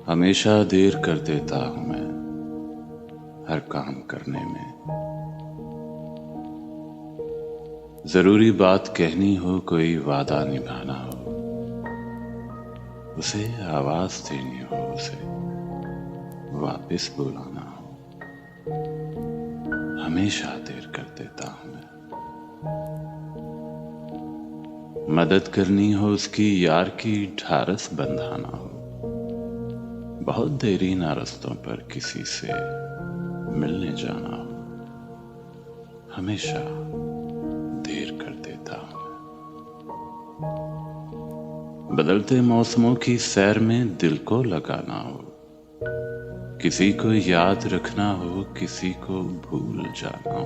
हमेशा देर कर देता हूं मैं हर काम करने में। जरूरी बात कहनी हो, कोई वादा निभाना हो, उसे आवाज देनी हो, उसे वापस बुलाना हो, हमेशा देर कर देता हूं मैं। मदद करनी हो, उसकी यार की ढारस बंधाना हो, बहुत देरी ना रास्तों पर किसी से मिलने जाना हो, हमेशा देर कर देता हूं मैं। बदलते मौसमों की सैर में दिल को लगाना हो, किसी को याद रखना हो, किसी को भूल जाना हो,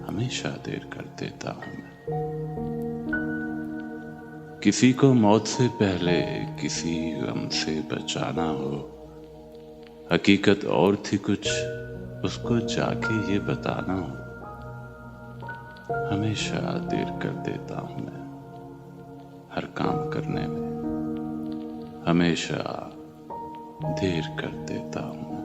हमेशा देर कर देता हूं मैं। किसी को मौत से पहले किसी गम से बचाना हो, हकीकत और थी कुछ, उसको जाके ये बताना हो, हमेशा देर कर देता हूं मैं हर काम करने में, हमेशा देर कर देता हूं मैं।